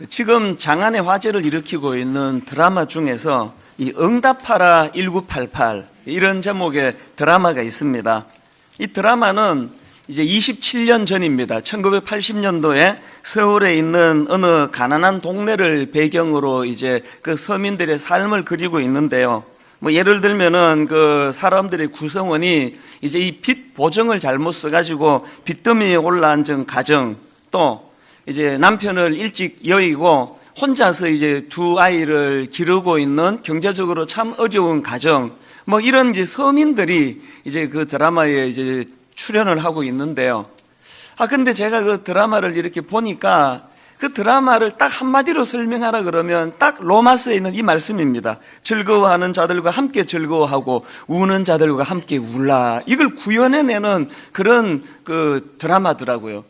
지금 장안의 화제를 일으키고 있는 드라마 중에서 이 응답하라 1988 이런 제목의 드라마가 있습니다. 이 드라마는 이제 27년 전입니다. 1980년도에 서울에 있는 어느 가난한 동네를 배경으로 이제 그 서민들의 삶을 그리고 있는데요. 뭐 예를 들면은 그 사람들의 구성원이 이제 이 빚 보증을 잘못 써가지고 빚더미에 올라앉은 가정, 또 이제 남편을 일찍 여의고 혼자서 이제 두 아이를 기르고 있는 경제적으로 참 어려운 가정, 뭐 이런 이제 서민들이 이제 그 드라마에 이제 출연을 하고 있는데요. 근데 제가 그 드라마를 이렇게 보니까 그 드라마를 딱 한마디로 설명하라 그러면 딱 로마서에 있는 이 말씀입니다. 즐거워하는 자들과 함께 즐거워하고 우는 자들과 함께 울라. 이걸 구현해내는 그런 그 드라마더라고요.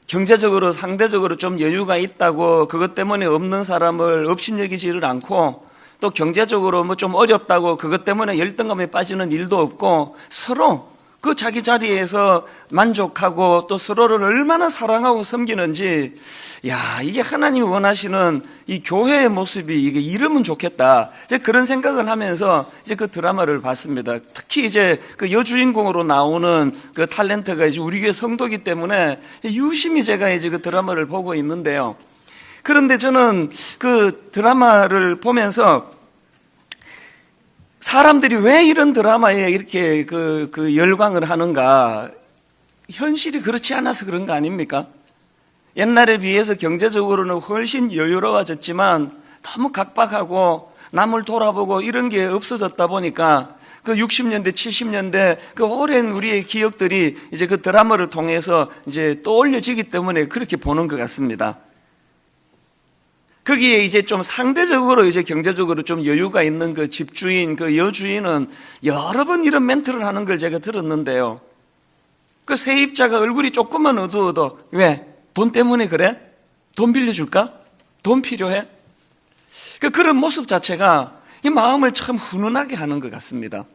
경제적으로 상대적으로 좀 여유가 있다고 그것 때문에 없는 사람을 업신여기지를 않고, 또 경제적으로 뭐 좀 어렵다고 그것 때문에 열등감에 빠지는 일도 없고, 서로 그 자기 자리에서 만족하고 또 서로를 얼마나 사랑하고 섬기는지, 이게 하나님이 원하시는 이 교회의 모습이 이게 이러면 좋겠다. 이제 그런 생각을 하면서 이제 그 드라마를 봤습니다. 특히 이제 그 여주인공으로 나오는 그 탤런트가 이제 우리 교회 성도기 때문에 유심히 제가 이제 그 드라마를 보고 있는데요. 그런데 저는 그 드라마를 보면서 사람들이 왜 이런 드라마에 이렇게 그 열광을 하는가? 현실이 그렇지 않아서 그런 거 아닙니까? 옛날에 비해서 경제적으로는 훨씬 여유로워졌지만 너무 각박하고 남을 돌아보고 이런 게 없어졌다 보니까 그 60년대, 70년대 그 오랜 우리의 기억들이 이제 그 드라마를 통해서 이제 떠올려지기 때문에 그렇게 보는 것 같습니다. 거기에 이제 좀 상대적으로 이제 경제적으로 좀 여유가 있는 그 집주인, 그 여주인은 여러 번 이런 멘트를 하는 걸 제가 들었는데요. 그 세입자가 얼굴이 조금만 어두워도 왜? 돈 때문에 그래? 돈 빌려줄까? 돈 필요해? 그런 모습 자체가 이 마음을 참 훈훈하게 하는 것 같습니다.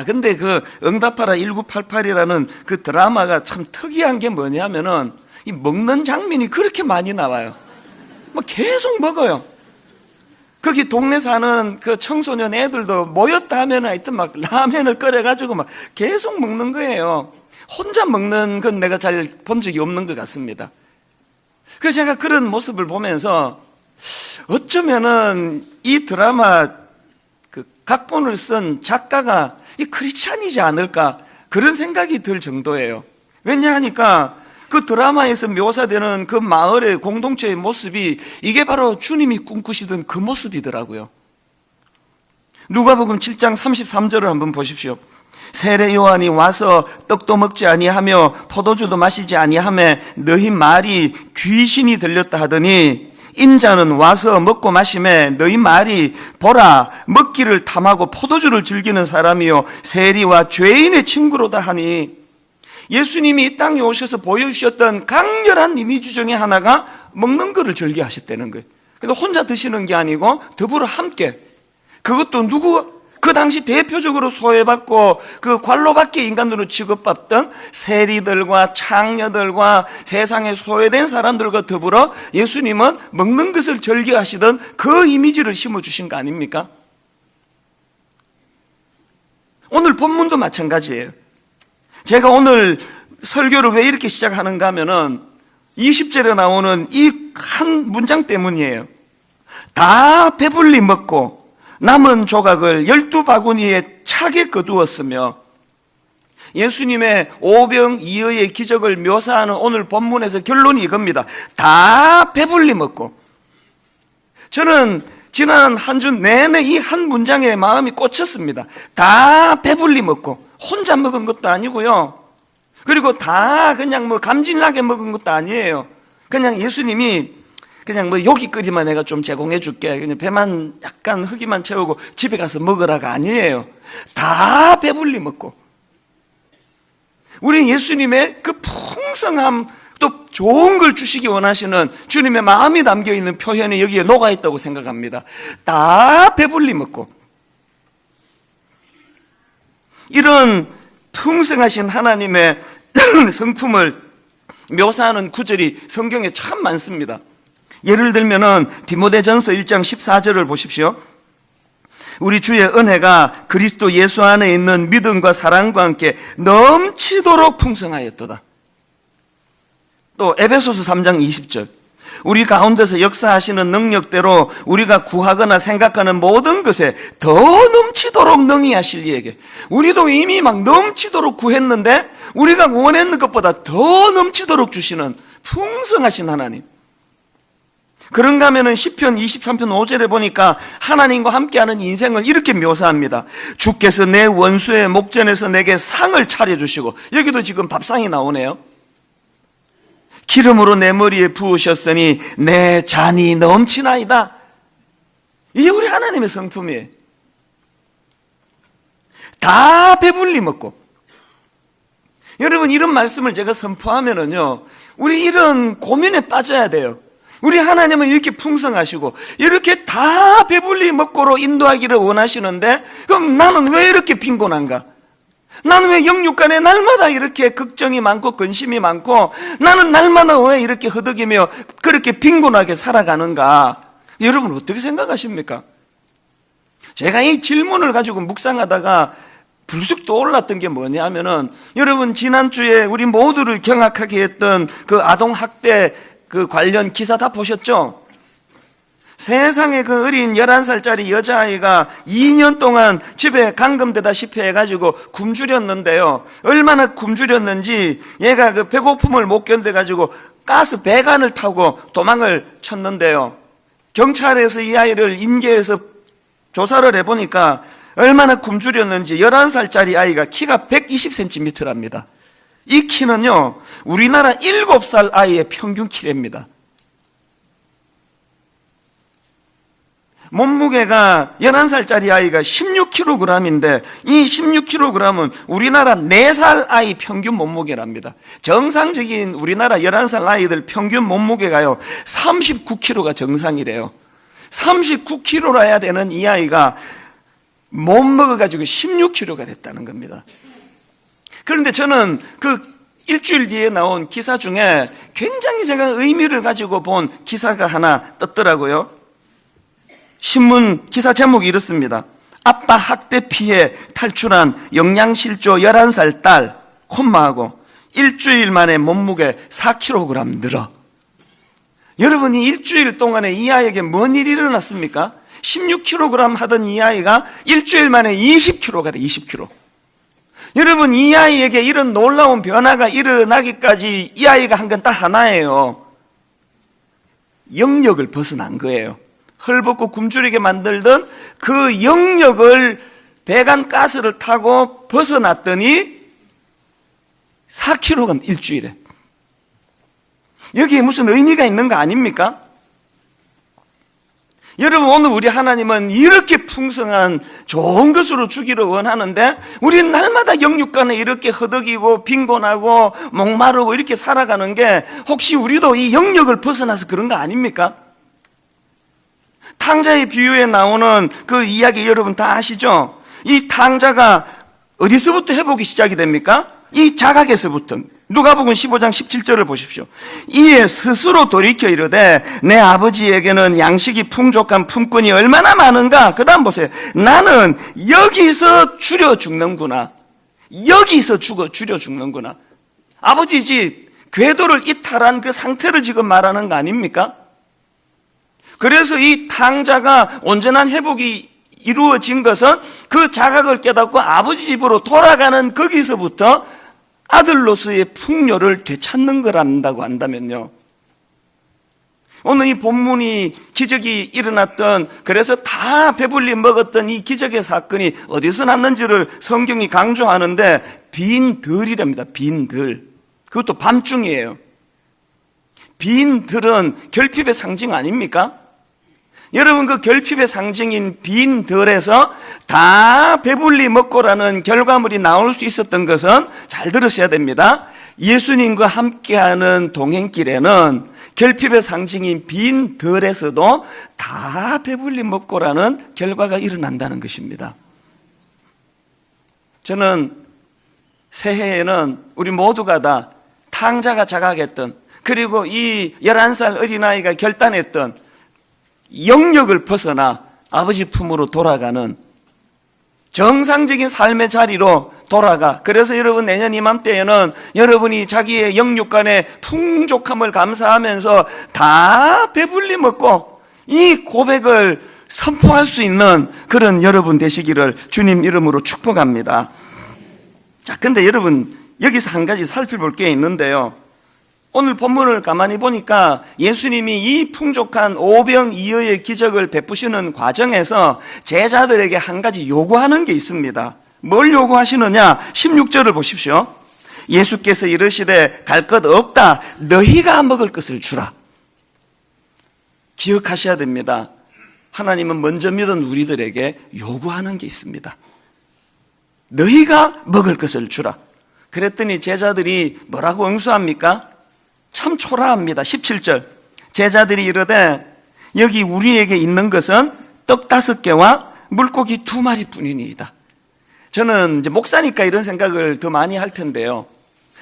근데 그 응답하라 1988이라는 그 드라마가 참 특이한 게 뭐냐면은 이 먹는 장면이 그렇게 많이 나와요. 뭐 계속 먹어요. 거기 동네 사는 그 청소년 애들도 모였다 하면 하여튼 막 라면을 끓여가지고 막 계속 먹는 거예요. 혼자 먹는 건 내가 잘 본 적이 없는 것 같습니다. 그래서 제가 그런 모습을 보면서 어쩌면은 이 드라마 그 각본을 쓴 작가가 이 크리스찬이지 않을까 그런 생각이 들 정도예요. 왜냐하니까 그 드라마에서 묘사되는 그 마을의 공동체의 모습이 이게 바로 주님이 꿈꾸시던 그 모습이더라고요. 누가복음 7장 33절을 한번 보십시오. 세례 요한이 와서 떡도 먹지 아니하며 포도주도 마시지 아니하며 너희 말이 귀신이 들렸다 하더니 인자는 와서 먹고 마시매 너희 말이 보라 먹기를 탐하고 포도주를 즐기는 사람이요 세리와 죄인의 친구로다 하니, 예수님이 이 땅에 오셔서 보여주셨던 강렬한 이미지 중에 하나가 먹는 거를 즐겨하셨다는 거예요. 그래서 혼자 드시는 게 아니고 더불어 함께, 그것도 그 당시 대표적으로 소외받고 그 관로밖에 인간으로 취급받던 세리들과 창녀들과 세상에 소외된 사람들과 더불어 예수님은 먹는 것을 즐겨하시던 그 이미지를 심어주신 거 아닙니까? 오늘 본문도 마찬가지예요. 제가 오늘 설교를 왜 이렇게 시작하는가 하면은 20절에 나오는 이 한 문장 때문이에요. 다 배불리 먹고 남은 조각을 12바구니에 차게 거두었으며, 예수님의 오병이어의 기적을 묘사하는 오늘 본문에서 결론이 이겁니다. 다 배불리 먹고. 저는 지난 한 주 내내 이 한 문장에 마음이 꽂혔습니다. 다 배불리 먹고, 혼자 먹은 것도 아니고요. 그리고 다 그냥 뭐 감질나게 먹은 것도 아니에요. 그냥 예수님이 그냥 뭐 요기거리만 내가 좀 제공해 줄게, 그냥 배만 약간 허기만 채우고 집에 가서 먹으라가 아니에요. 다 배불리 먹고. 우리 예수님의 그 풍성함, 또 좋은 걸 주시기 원하시는 주님의 마음이 담겨있는 표현이 여기에 녹아있다고 생각합니다. 다 배불리 먹고. 이런 풍성하신 하나님의 성품을 묘사하는 구절이 성경에 참 많습니다. 예를 들면은 디모데전서 1장 14절을 보십시오. 우리 주의 은혜가 그리스도 예수 안에 있는 믿음과 사랑과 함께 넘치도록 풍성하였도다. 또 에베소서 3장 20절. 우리 가운데서 역사하시는 능력대로 우리가 구하거나 생각하는 모든 것에 더 넘치도록 능히 하실 이에게. 우리도 이미 막 넘치도록 구했는데 우리가 원했는 것보다 더 넘치도록 주시는 풍성하신 하나님. 그런가 하면은 시편 23편 5절에 보니까 하나님과 함께하는 인생을 이렇게 묘사합니다. 주께서 내 원수의 목전에서 내게 상을 차려주시고, 여기도 지금 밥상이 나오네요. 기름으로 내 머리에 부으셨으니 내 잔이 넘치나이다. 이게 우리 하나님의 성품이에요. 다 배불리 먹고. 여러분, 이런 말씀을 제가 선포하면은요, 우리 이런 고민에 빠져야 돼요. 우리 하나님은 이렇게 풍성하시고 이렇게 다 배불리 먹고로 인도하기를 원하시는데, 그럼 나는 왜 이렇게 빈곤한가? 나는 왜 영육간에 날마다 이렇게 걱정이 많고 근심이 많고, 나는 날마다 왜 이렇게 허덕이며 그렇게 빈곤하게 살아가는가? 여러분 어떻게 생각하십니까? 제가 이 질문을 가지고 묵상하다가 불쑥 떠올랐던 게 뭐냐면은, 여러분 지난주에 우리 모두를 경악하게 했던 그 아동학대 그 관련 기사 다 보셨죠? 세상에 그 어린 11살짜리 여자아이가 2년 동안 집에 감금되다시피 해가지고 굶주렸는데요. 얼마나 굶주렸는지 얘가 그 배고픔을 못 견뎌가지고 가스 배관을 타고 도망을 쳤는데요. 경찰에서 이 아이를 인계해서 조사를 해보니까 얼마나 굶주렸는지 11살짜리 아이가 키가 120cm랍니다. 이 키는요, 우리나라 7살 아이의 평균 키랍니다. 몸무게가 11살짜리 아이가 16kg인데 이 16kg은 우리나라 4살 아이 평균 몸무게랍니다. 정상적인 우리나라 11살 아이들 평균 몸무게가요 39kg가 정상이래요. 39kg라 해야 되는 이 아이가 못 먹어가지고 16kg가 됐다는 겁니다. 그런데 저는 그 일주일 뒤에 나온 기사 중에 굉장히 제가 의미를 가지고 본 기사가 하나 떴더라고요. 신문 기사 제목이 이렇습니다. 아빠 학대 피해 탈출한 영양실조 11살 딸 콤마하고 일주일 만에 몸무게 4kg 늘어. 여러분, 이 일주일 동안에 이 아이에게 뭔 일이 일어났습니까? 16kg 하던 이 아이가 일주일 만에 20kg가 돼. 20kg. 여러분, 이 아이에게 이런 놀라운 변화가 일어나기까지 이 아이가 한 건 딱 하나예요. 영역을 벗어난 거예요. 헐벗고 굶주리게 만들던 그 영역을 배관 가스를 타고 벗어났더니 4kg가 일주일에. 여기에 무슨 의미가 있는 거 아닙니까? 여러분, 오늘 우리 하나님은 이렇게 풍성한 좋은 것으로 주기를 원하는데 우리는 날마다 영육간에 이렇게 허덕이고 빈곤하고 목마르고 이렇게 살아가는 게 혹시 우리도 이 영역을 벗어나서 그런 거 아닙니까? 탕자의 비유에 나오는 그 이야기 여러분 다 아시죠? 이 탕자가 어디서부터 회복이 시작이 됩니까? 이 자각에서부터. 누가복음 15장 17절을 보십시오. 이에 스스로 돌이켜 이르되 내 아버지에게는 양식이 풍족한 품꾼이 얼마나 많은가. 그 다음 보세요. 나는 여기서 줄여 죽는구나. 여기서 줄여 죽는구나. 아버지 집 궤도를 이탈한 그 상태를 지금 말하는 거 아닙니까? 그래서 이 탕자가 온전한 회복이 이루어진 것은 그 자각을 깨닫고 아버지 집으로 돌아가는 거기서부터 아들로서의 풍요를 되찾는 거란다고 한다면요. 오늘 이 본문이 기적이 일어났던, 그래서 다 배불리 먹었던 이 기적의 사건이 어디서 났는지를 성경이 강조하는데 빈들이랍니다. 빈들. 그것도 밤중이에요. 빈들은 결핍의 상징 아닙니까? 여러분, 그 결핍의 상징인 빈들에서 다 배불리 먹고라는 결과물이 나올 수 있었던 것은 잘 들으셔야 됩니다. 예수님과 함께하는 동행길에는 결핍의 상징인 빈들에서도 다 배불리 먹고라는 결과가 일어난다는 것입니다. 저는 새해에는 우리 모두가 다 탕자가 자각했던, 그리고 이 11살 어린아이가 결단했던 영역을 벗어나 아버지 품으로 돌아가는 정상적인 삶의 자리로 돌아가. 그래서 여러분 내년 이맘때에는 여러분이 자기의 영육간의 풍족함을 감사하면서 다 배불리 먹고 이 고백을 선포할 수 있는 그런 여러분 되시기를 주님 이름으로 축복합니다. 자, 근데 여러분 여기서 한 가지 살펴볼 게 있는데요. 오늘 본문을 가만히 보니까 예수님이 이 풍족한 오병이어의 기적을 베푸시는 과정에서 제자들에게 한 가지 요구하는 게 있습니다. 뭘 요구하시느냐? 16절을 보십시오. 예수께서 이르시되 갈 것 없다. 너희가 먹을 것을 주라. 기억하셔야 됩니다. 하나님은 먼저 믿은 우리들에게 요구하는 게 있습니다. 너희가 먹을 것을 주라. 그랬더니 제자들이 뭐라고 응수합니까? 참 초라합니다. 17절. 제자들이 이르되 여기 우리에게 있는 것은 떡 5개와 물고기 2마리 뿐이니이다. 저는 이제 목사니까 이런 생각을 더 많이 할 텐데요.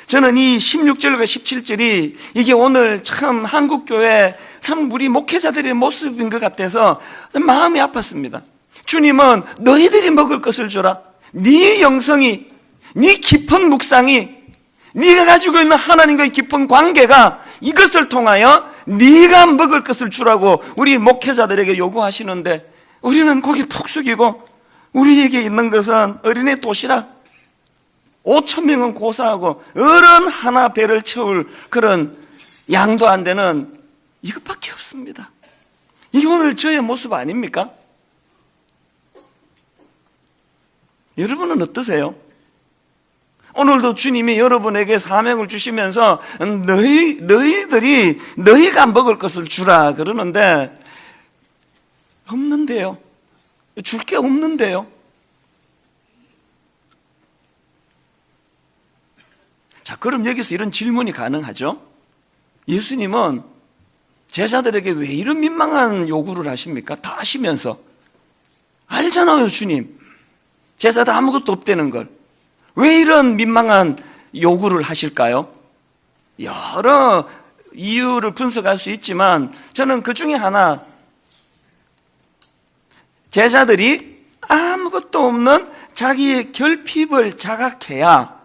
저는 이 16절과 17절이 이게 오늘 참 한국교회 참 우리 목회자들의 모습인 것 같아서 마음이 아팠습니다. 주님은 너희들이 먹을 것을 주라. 네 영성이, 네 깊은 묵상이, 네가 가지고 있는 하나님과의 깊은 관계가 이것을 통하여 네가 먹을 것을 주라고 우리 목회자들에게 요구하시는데 우리는 고개 푹 숙이고 우리에게 있는 것은 어린애 도시락 5,000명은 고사하고 어른 하나 배를 채울 그런 양도 안 되는 이것밖에 없습니다. 이게 오늘 저의 모습 아닙니까? 여러분은 어떠세요? 오늘도 주님이 여러분에게 사명을 주시면서 너희가 먹을 것을 주라 그러는데 없는데요. 줄 게 없는데요. 자, 그럼 여기서 이런 질문이 가능하죠? 예수님은 제자들에게 왜 이런 민망한 요구를 하십니까? 다 아시면서. 알잖아요, 주님. 제자도 아무것도 없다는 걸. 왜 이런 민망한 요구를 하실까요? 여러 이유를 분석할 수 있지만 저는 그 중에 하나, 제자들이 아무것도 없는 자기의 결핍을 자각해야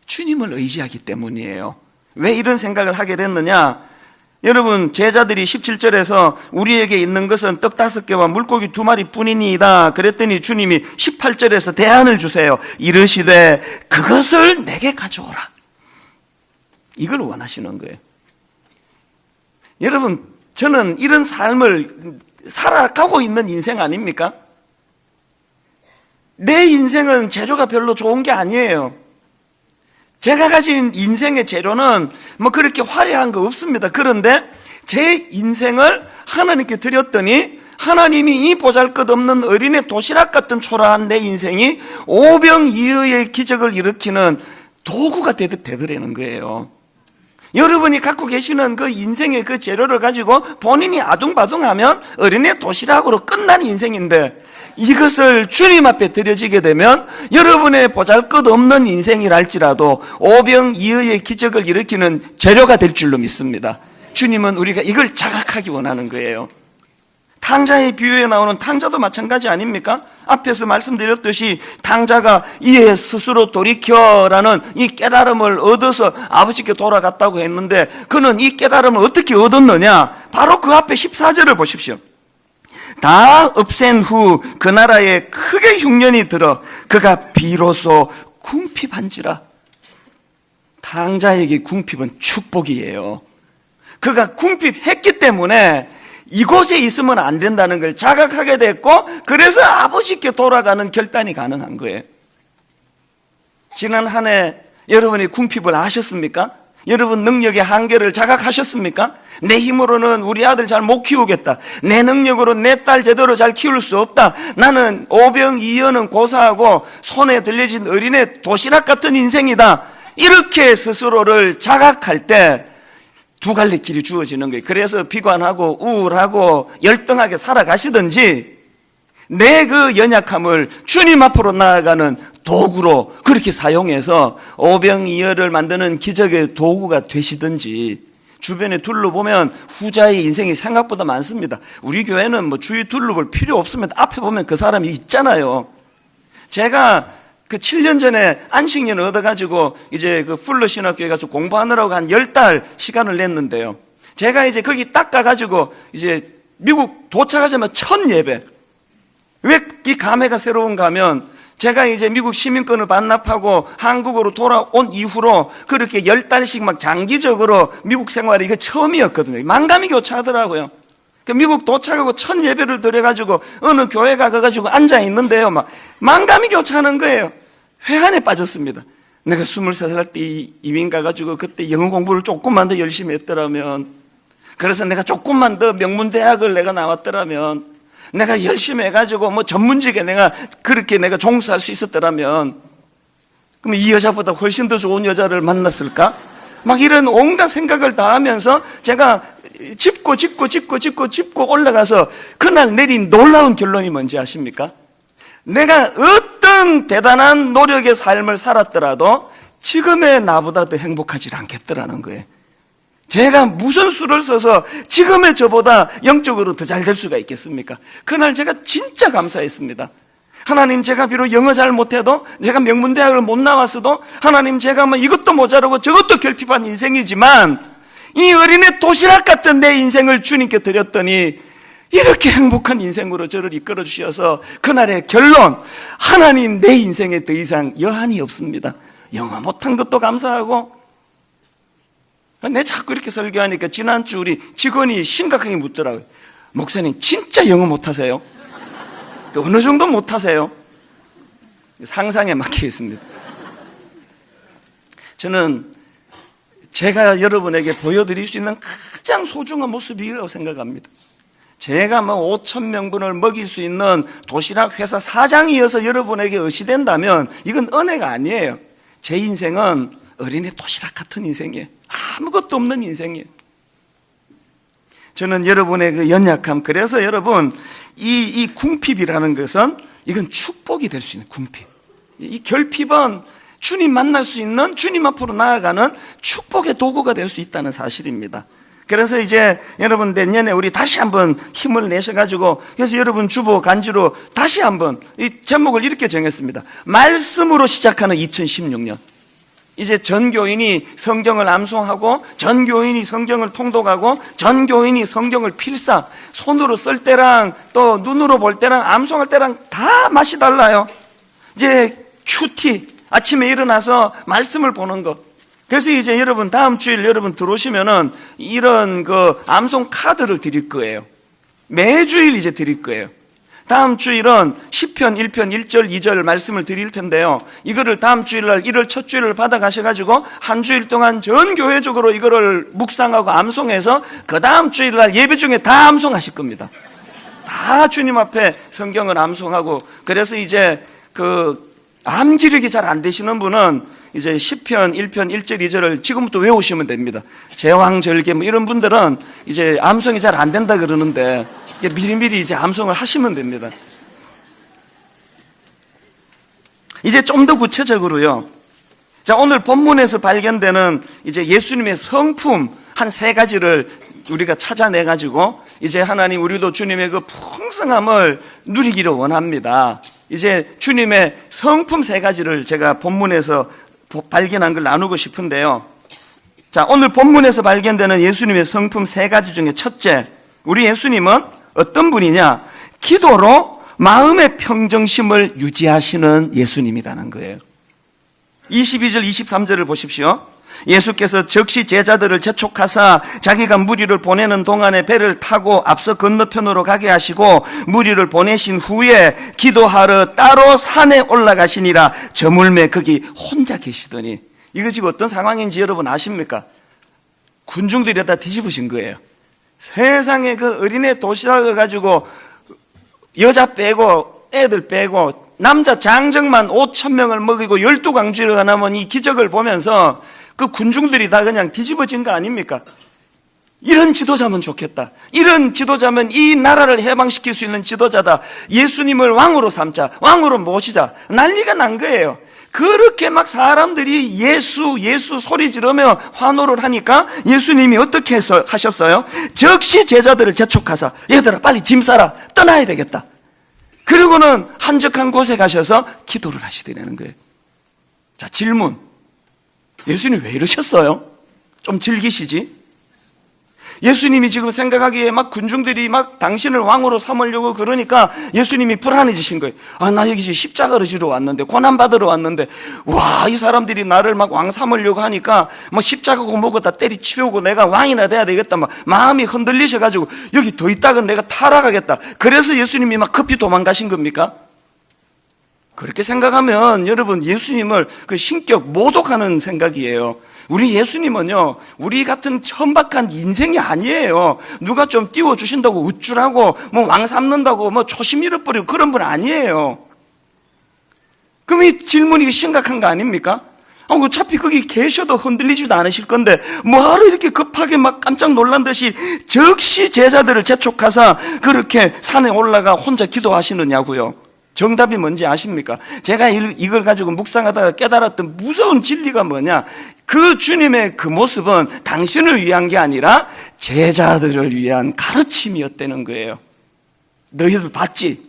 주님을 의지하기 때문이에요. 왜 이런 생각을 하게 됐느냐? 여러분, 제자들이 17절에서 우리에게 있는 것은 떡 5개와 물고기 2마리 뿐이니이다 그랬더니 주님이 18절에서 대안을 주세요. 이르시되 그것을 내게 가져오라. 이걸 원하시는 거예요. 여러분, 저는 이런 삶을 살아가고 있는 인생 아닙니까? 내 인생은 재료가 별로 좋은 게 아니에요. 제가 가진 인생의 재료는 뭐 그렇게 화려한 거 없습니다. 그런데 제 인생을 하나님께 드렸더니 하나님이 이 보잘것없는 어린애 도시락 같은 초라한 내 인생이 오병이어의 기적을 일으키는 도구가 되더라는 거예요. 여러분이 갖고 계시는 그 인생의 그 재료를 가지고 본인이 아둥바둥하면 어린애 도시락으로 끝난 인생인데 이것을 주님 앞에 드려지게 되면 여러분의 보잘것없는 인생이랄지라도 오병이어의 기적을 일으키는 재료가 될 줄로 믿습니다. 주님은 우리가 이걸 자각하기 원하는 거예요. 탕자의 비유에 나오는 탕자도 마찬가지 아닙니까? 앞에서 말씀드렸듯이 탕자가 이에 스스로 돌이켜라는 이 깨달음을 얻어서 아버지께 돌아갔다고 했는데 그는 이 깨달음을 어떻게 얻었느냐? 바로 그 앞에 14절을 보십시오. 다 없앤 후 그 나라에 크게 흉년이 들어 그가 비로소 궁핍한지라. 탕자에게 궁핍은 축복이에요. 그가 궁핍했기 때문에 이곳에 있으면 안 된다는 걸 자각하게 됐고 그래서 아버지께 돌아가는 결단이 가능한 거예요. 지난 한 해 여러분이 궁핍을 아셨습니까? 여러분 능력의 한계를 자각하셨습니까? 내 힘으로는 우리 아들 잘 못 키우겠다. 내 능력으로 내 딸 제대로 잘 키울 수 없다. 나는 오병이어는 고사하고 손에 들려진 어린애 도시락 같은 인생이다. 이렇게 스스로를 자각할 때 두 갈래 길이 주어지는 거예요. 그래서 비관하고 우울하고 열등하게 살아가시든지 내 그 연약함을 주님 앞으로 나아가는 도구로 그렇게 사용해서 오병이어를 만드는 기적의 도구가 되시든지, 주변에 둘러보면 후자의 인생이 생각보다 많습니다. 우리 교회는 뭐 주위 둘러볼 필요 없습니다. 앞에 보면 그 사람이 있잖아요. 제가 그 7년 전에 안식년 얻어가지고 이제 그 풀러 신학교에 가서 공부하느라고 한 10달 시간을 냈는데요. 제가 이제 거기 딱 가가지고 이제 미국 도착하자마자 첫 예배. 왜 이 감회가 새로운가 하면, 제가 이제 미국 시민권을 반납하고 한국으로 돌아온 이후로 그렇게 10달씩 막 장기적으로 미국 생활이 이거 처음이었거든요. 만감이 교차하더라고요. 미국 도착하고 첫 예배를 드려가지고 어느 교회 가가지고 앉아있는데요. 막 만감이 교차하는 거예요. 회한에 빠졌습니다. 내가 23살 때 이민 가가지고 그때 영어 공부를 조금만 더 열심히 했더라면, 그래서 내가 조금만 더 명문대학을 내가 나왔더라면, 내가 열심히 해가지고 뭐 전문직에 내가 그렇게 내가 종사할 수 있었더라면, 그럼 이 여자보다 훨씬 더 좋은 여자를 만났을까? 막 이런 온갖 생각을 다 하면서 제가 짚고 올라가서 그날 내린 놀라운 결론이 뭔지 아십니까? 내가 어떤 대단한 노력의 삶을 살았더라도 지금의 나보다 더 행복하지 않겠더라는 거예요. 제가 무슨 수를 써서 지금의 저보다 영적으로 더 잘 될 수가 있겠습니까? 그날 제가 진짜 감사했습니다. 하나님, 제가 비록 영어 잘 못해도, 제가 명문대학을 못 나왔어도, 하나님, 제가 뭐 이것도 모자라고 저것도 결핍한 인생이지만 이 어린애 도시락 같은 내 인생을 주님께 드렸더니 이렇게 행복한 인생으로 저를 이끌어 주셔서 그날의 결론, 하나님, 내 인생에 더 이상 여한이 없습니다. 영어 못한 것도 감사하고. 내 자꾸 이렇게 설교하니까 지난주 우리 직원이 심각하게 묻더라고요. 목사님, 진짜 영어 못하세요? 어느 정도 못하세요? 상상에 막히겠습니다. 저는 제가 여러분에게 보여드릴 수 있는 가장 소중한 모습이라고 생각합니다. 제가 뭐 5,000명분을 먹일 수 있는 도시락 회사 사장이어서 여러분에게 의시된다면 이건 은혜가 아니에요. 제 인생은 어린애 도시락 같은 인생이에요. 아무것도 없는 인생이에요. 저는 여러분의 그 연약함, 그래서 여러분 이 궁핍이라는 것은 이건 축복이 될 수 있는 궁핍. 이 결핍은 주님 만날 수 있는, 주님 앞으로 나아가는 축복의 도구가 될 수 있다는 사실입니다. 그래서 이제 여러분 내년에 우리 다시 한번 힘을 내셔가지고, 그래서 여러분 주보 간지로 다시 한번 이 제목을 이렇게 정했습니다. 말씀으로 시작하는 2016년. 이제 전 교인이 성경을 암송하고, 전 교인이 성경을 통독하고, 전 교인이 성경을 필사, 손으로 쓸 때랑 또 눈으로 볼 때랑 암송할 때랑 다 맛이 달라요. 이제 큐티, 아침에 일어나서 말씀을 보는 것. 그래서 이제 여러분 다음 주일 여러분 들어오시면은 이런 그 암송 카드를 드릴 거예요. 매주일 이제 드릴 거예요. 다음 주일은 시편 1편 1절 2절 말씀을 드릴 텐데요. 이거를 다음 주일날 1월 첫 주일을 받아가셔가지고 한 주일 동안 전 교회적으로 이거를 묵상하고 암송해서 그 다음 주일날 예배 중에 다 암송하실 겁니다. 다 주님 앞에 성경을 암송하고. 그래서 이제 그 암기력이 잘 안 되시는 분은 이제 시편 1편 1절 2절을 지금부터 외우시면 됩니다. 제왕절개 뭐 이런 분들은 이제 암송이 잘 안 된다 그러는데 미리미리 이제 암송을 하시면 됩니다. 이제 좀 더 구체적으로요. 자, 오늘 본문에서 발견되는 이제 예수님의 성품 한 3가지를 우리가 찾아내가지고 이제 하나님, 우리도 주님의 그 풍성함을 누리기를 원합니다. 이제 주님의 성품 3가지를 제가 본문에서 발견한 걸 나누고 싶은데요. 자, 오늘 본문에서 발견되는 예수님의 성품 3가지 중에 첫째, 우리 예수님은 어떤 분이냐? 기도로 마음의 평정심을 유지하시는 예수님이라는 거예요. 22절 23절을 보십시오. 예수께서 즉시 제자들을 재촉하사 자기가 무리를 보내는 동안에 배를 타고 앞서 건너편으로 가게 하시고 무리를 보내신 후에 기도하러 따로 산에 올라가시니라. 저물매 거기 혼자 계시더니, 이거 지금 어떤 상황인지 여러분 아십니까? 군중들이 다 뒤집으신 거예요. 세상에 그 어린애 도시락을 가지고 여자 빼고 애들 빼고 남자 장정만 5,000명을 먹이고 12강주일가 남은 이 기적을 보면서 그 군중들이 다 그냥 뒤집어진 거 아닙니까? 이런 지도자면 좋겠다. 이런 지도자면 이 나라를 해방시킬 수 있는 지도자다. 예수님을 왕으로 삼자. 왕으로 모시자. 난리가 난 거예요. 그렇게 막 사람들이 예수 예수 소리 지르며 환호를 하니까 예수님이 어떻게 하셨어요? 즉시 제자들을 재촉하사 얘들아 빨리 짐 싸라. 떠나야 되겠다. 그리고는 한적한 곳에 가셔서 기도를 하시더라는 거예요. 자, 질문. 예수님 왜 이러셨어요? 좀 즐기시지? 예수님이 지금 생각하기에 막 군중들이 막 당신을 왕으로 삼으려고 그러니까 예수님이 불안해지신 거예요. 아, 나 여기 십자가를 지러 왔는데, 고난받으러 왔는데, 와, 이 사람들이 나를 막 왕 삼으려고 하니까 뭐 십자가고 뭐고 다 때리치우고 내가 왕이나 돼야 되겠다. 막 마음이 흔들리셔가지고 여기 더 있다가 내가 타락하겠다. 그래서 예수님이 막 급히 도망가신 겁니까? 그렇게 생각하면 여러분 예수님을 그 신격 모독하는 생각이에요. 우리 예수님은요, 우리 같은 천박한 인생이 아니에요. 누가 좀 띄워주신다고 우쭐하고, 뭐 왕 삼는다고 뭐 초심 잃어버리고 그런 분 아니에요. 그럼 이 질문이 심각한 거 아닙니까? 어차피 거기 계셔도 흔들리지도 않으실 건데, 뭐하러 이렇게 급하게 막 깜짝 놀란 듯이 즉시 제자들을 재촉하사 그렇게 산에 올라가 혼자 기도하시느냐고요. 정답이 뭔지 아십니까? 제가 이걸 가지고 묵상하다가 깨달았던 무서운 진리가 뭐냐? 그 주님의 그 모습은 당신을 위한 게 아니라 제자들을 위한 가르침이었다는 거예요. 너희들 봤지?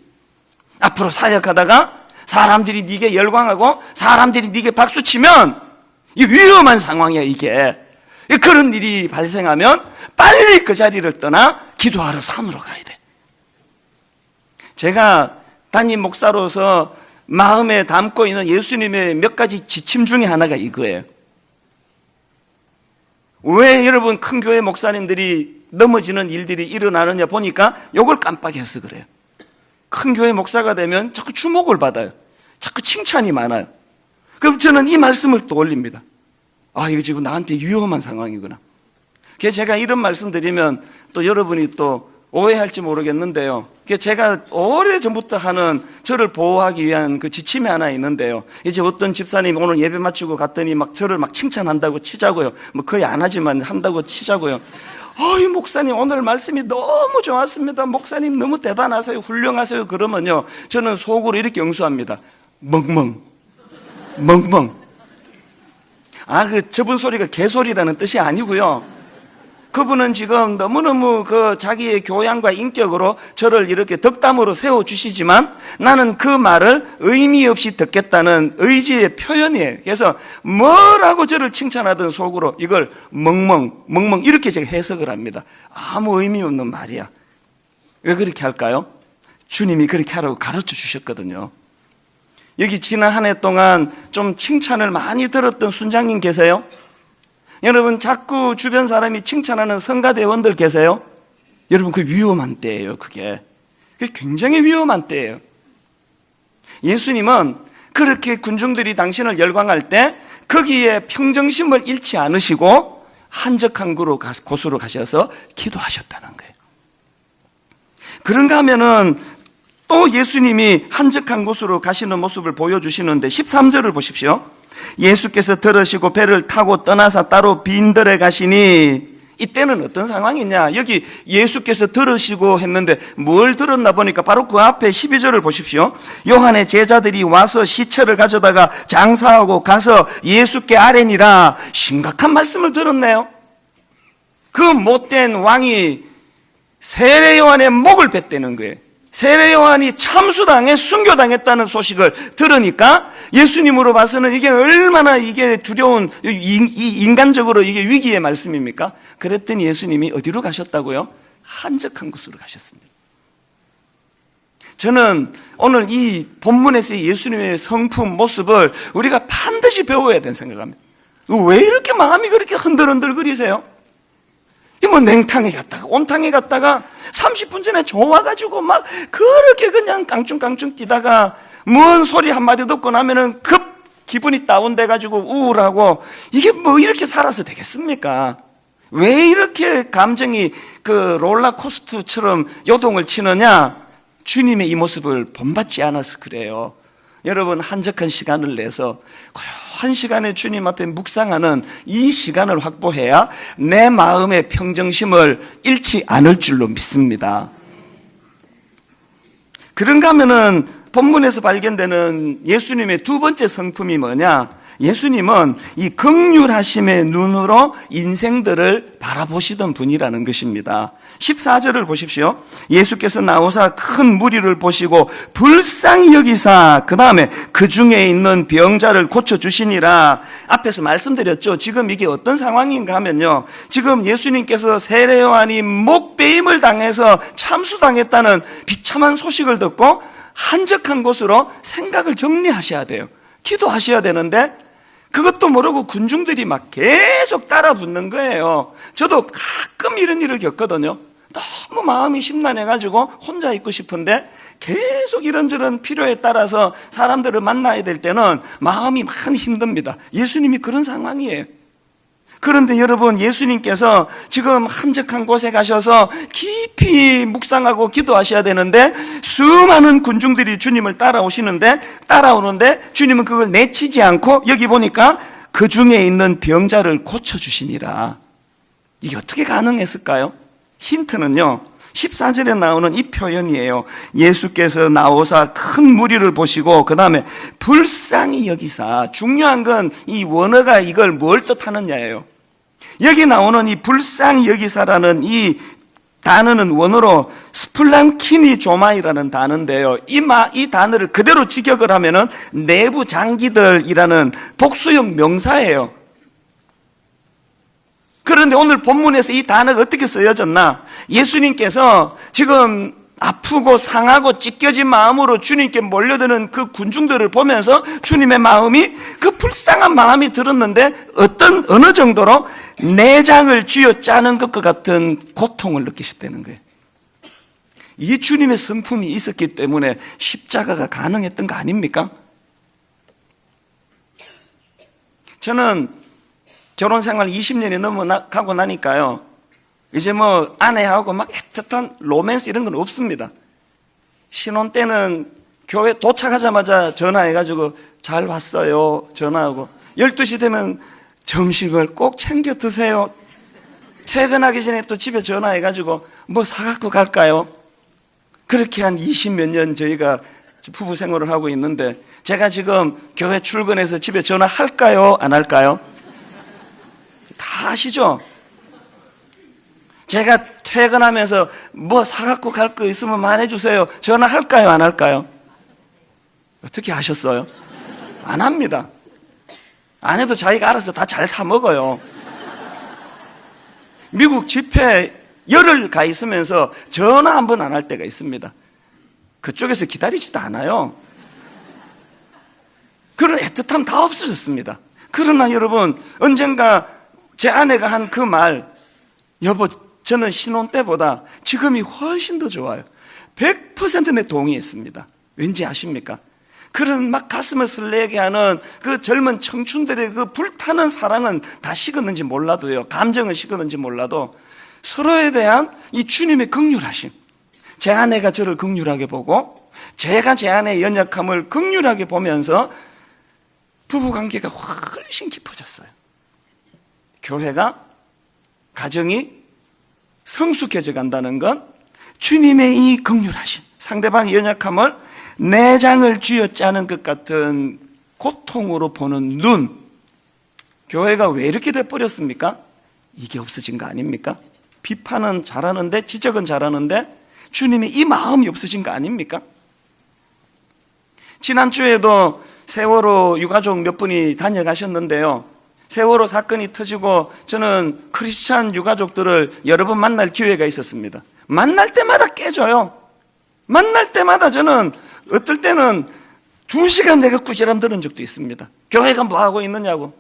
앞으로 사역하다가 사람들이 네게 열광하고 사람들이 네게 박수치면 이 위험한 상황이야 이게. 그런 일이 발생하면 빨리 그 자리를 떠나 기도하러 산으로 가야 돼. 제가 담임 목사로서 마음에 담고 있는 예수님의 몇 가지 지침 중에 하나가 이거예요. 왜 여러분 큰 교회 목사님들이 넘어지는 일들이 일어나느냐 보니까 이걸 깜빡해서 그래요. 큰 교회 목사가 되면 자꾸 주목을 받아요. 자꾸 칭찬이 많아요. 그럼 저는 이 말씀을 또 올립니다. 아, 이거 지금 나한테 위험한 상황이구나. 그래서 제가 이런 말씀 드리면 또 여러분이 또 오해할지 모르겠는데요. 제가 오래전부터 하는 저를 보호하기 위한 그 지침이 하나 있는데요. 이제 어떤 집사님이 오늘 예배 마치고 갔더니 막 저를 막 칭찬한다고 치자고요. 뭐 거의 안 하지만 한다고 치자고요. 이 목사님 오늘 말씀이 너무 좋았습니다. 목사님 너무 대단하세요. 훌륭하세요. 그러면요. 저는 속으로 이렇게 응수합니다. 멍멍. 멍멍. 저분 소리가 개소리라는 뜻이 아니고요. 그분은 지금 너무너무 그 자기의 교양과 인격으로 저를 이렇게 덕담으로 세워주시지만 나는 그 말을 의미 없이 듣겠다는 의지의 표현이에요. 그래서 뭐라고 저를 칭찬하든 속으로 이걸 멍멍 이렇게 제가 해석을 합니다. 아무 의미 없는 말이야. 왜 그렇게 할까요? 주님이 그렇게 하라고 가르쳐 주셨거든요. 여기 지난 한 해 동안 좀 칭찬을 많이 들었던 순장님 계세요? 여러분 자꾸 주변 사람이 칭찬하는 성가대원들 계세요? 여러분 그 위험한 때예요. 그게 굉장히 위험한 때예요. 예수님은 그렇게 군중들이 당신을 열광할 때 거기에 평정심을 잃지 않으시고 한적한 곳으로 가셔서 기도하셨다는 거예요. 그런가 하면은 또 예수님이 한적한 곳으로 가시는 모습을 보여주시는데 13절을 보십시오. 예수께서 들으시고 배를 타고 떠나서 따로 빈들에 가시니 이때는 어떤 상황이냐? 여기 예수께서 들으시고 했는데 뭘 들었나 보니까 바로 그 앞에 12절을 보십시오. 요한의 제자들이 와서 시체를 가져다가 장사하고 가서 예수께 아뢰니라. 심각한 말씀을 들었네요. 그 못된 왕이 세례 요한의 목을 bes다는 거예요. 세례 요한이 참수당해 순교당했다는 소식을 들으니까 예수님으로 봐서는 이게 얼마나 이게 두려운 인간적으로 이게 위기의 말씀입니까? 그랬더니 예수님이 어디로 가셨다고요? 한적한 곳으로 가셨습니다. 저는 오늘 이 본문에서의 예수님의 성품 모습을 우리가 반드시 배워야 된다고 생각합니다. 왜 이렇게 마음이 그렇게 흔들흔들거리세요? 뭐 냉탕에 갔다가 온탕에 갔다가 30분 전에 좋아가지고 막 그렇게 그냥 깡충깡충 뛰다가 뭔 소리 한마디 듣고 나면은 급 기분이 다운돼가지고 우울하고 이게 뭐 이렇게 살아서 되겠습니까? 왜 이렇게 감정이 그 롤러코스터처럼 요동을 치느냐? 주님의 이 모습을 본받지 않아서 그래요. 여러분 한적한 시간을 내서 고요한 시간에 주님 앞에 묵상하는 이 시간을 확보해야 내 마음의 평정심을 잃지 않을 줄로 믿습니다. 그런가 하면은 본문에서 발견되는 예수님의 두 번째 성품이 뭐냐? 예수님은 이 긍휼하심의 눈으로 인생들을 바라보시던 분이라는 것입니다. 14절을 보십시오. 예수께서 나오사 큰 무리를 보시고 불쌍히 여기사 그 다음에 그 중에 있는 병자를 고쳐주시니라. 앞에서 말씀드렸죠. 지금 이게 어떤 상황인가 하면요, 지금 예수님께서 세례 요한이 목베임을 당해서 참수당했다는 비참한 소식을 듣고 한적한 곳으로 생각을 정리하셔야 돼요. 기도하셔야 되는데 그것도 모르고 군중들이 막 계속 따라 붙는 거예요. 저도 가끔 이런 일을 겪거든요. 너무 마음이 심란해가지고 혼자 있고 싶은데 계속 이런저런 필요에 따라서 사람들을 만나야 될 때는 마음이 많이 힘듭니다. 예수님이 그런 상황이에요. 그런데 여러분, 예수님께서 지금 한적한 곳에 가셔서 깊이 묵상하고 기도하셔야 되는데 수많은 군중들이 주님을 따라오는데 주님은 그걸 내치지 않고 여기 보니까 그 중에 있는 병자를 고쳐주시니라. 이게 어떻게 가능했을까요? 힌트는요, 14절에 나오는 이 표현이에요. 예수께서 나오사 큰 무리를 보시고 그 다음에 불쌍히 여기사. 중요한 건 이 원어가 이걸 뭘 뜻하느냐예요. 여기 나오는 이 불쌍히 여기사라는 이 단어는 원어로 스플랑키니 조마이라는 단어인데요. 이 단어를 그대로 직역을 하면은 내부 장기들이라는 복수형 명사예요. 그런데 오늘 본문에서 이 단어가 어떻게 쓰여졌나? 예수님께서 지금 아프고 상하고 찢겨진 마음으로 주님께 몰려드는 그 군중들을 보면서 주님의 마음이, 그 불쌍한 마음이 들었는데 어느 정도로 내장을 쥐어짜는 것과 같은 고통을 느끼셨다는 거예요. 이 주님의 성품이 있었기 때문에 십자가가 가능했던 거 아닙니까? 저는 결혼 생활 20년이 넘어가고 나니까요, 이제 뭐 아내하고 막 애틋한 로맨스 이런 건 없습니다. 신혼 때는 교회 도착하자마자 전화해가지고 잘 왔어요 전화하고, 12시 되면 점심을 꼭 챙겨 드세요. 퇴근하기 전에 또 집에 전화해가지고 뭐 사갖고 갈까요? 그렇게 한 20몇 년 저희가 부부 생활을 하고 있는데, 제가 지금 교회 출근해서 집에 전화할까요? 안 할까요? 다 아시죠? 제가 퇴근하면서 뭐 사갖고 갈 거 있으면 말해주세요. 전화할까요? 안 할까요? 어떻게 하셨어요? 안 합니다. 안 해도 자기가 알아서 다 잘 사 먹어요. 미국 집회 열흘 가 있으면서 전화 한 번 안 할 때가 있습니다. 그쪽에서 기다리지도 않아요. 그런 애틋함 다 없어졌습니다. 그러나 여러분, 언젠가 제 아내가 한 그 말, 여보 저는 신혼 때보다 지금이 훨씬 더 좋아요. 100% 내 동의했습니다. 왠지 아십니까? 그런 막 가슴을 설레게 하는 그 젊은 청춘들의 그 불타는 사랑은 다 식었는지 몰라도요, 감정은 식었는지 몰라도 서로에 대한 이 주님의 긍휼하심, 제 아내가 저를 긍휼하게 보고 제가 제 아내의 연약함을 긍휼하게 보면서 부부관계가 훨씬 깊어졌어요. 교회가, 가정이 성숙해져 간다는 건 주님의 이 긍휼하심, 상대방의 연약함을 내장을 쥐어짜는 것 같은 고통으로 보는 눈, 교회가 왜 이렇게 돼버렸습니까? 이게 없어진 거 아닙니까? 비판은 잘하는데, 지적은 잘하는데 주님의 이 마음이 없어진 거 아닙니까? 지난주에도 세월호 유가족 몇 분이 다녀가셨는데요, 세월호 사건이 터지고 저는 크리스찬 유가족들을 여러 번 만날 기회가 있었습니다. 만날 때마다 깨져요. 만날 때마다 저는 어떨 때는 2시간 내가 꾸지람 들은 적도 있습니다. 교회가 뭐 하고 있느냐고.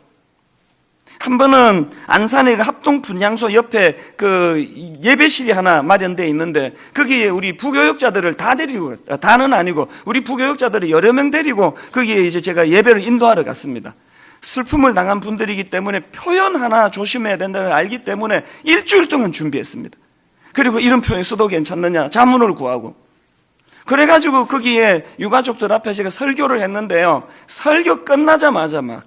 한 번은 안산에 그 합동 분향소 옆에 그 예배실이 하나 마련되어 있는데, 거기에 우리 부교육자들을 다 데리고, 다는 아니고 우리 부교육자들을 여러 명 데리고 거기에 이제 제가 예배를 인도하러 갔습니다. 슬픔을 당한 분들이기 때문에 표현 하나 조심해야 된다는 걸 알기 때문에 일주일 동안 준비했습니다. 그리고 이런 표현 써도 괜찮느냐 자문을 구하고, 그래가지고 거기에 유가족들 앞에 제가 설교를 했는데요. 설교 끝나자마자 막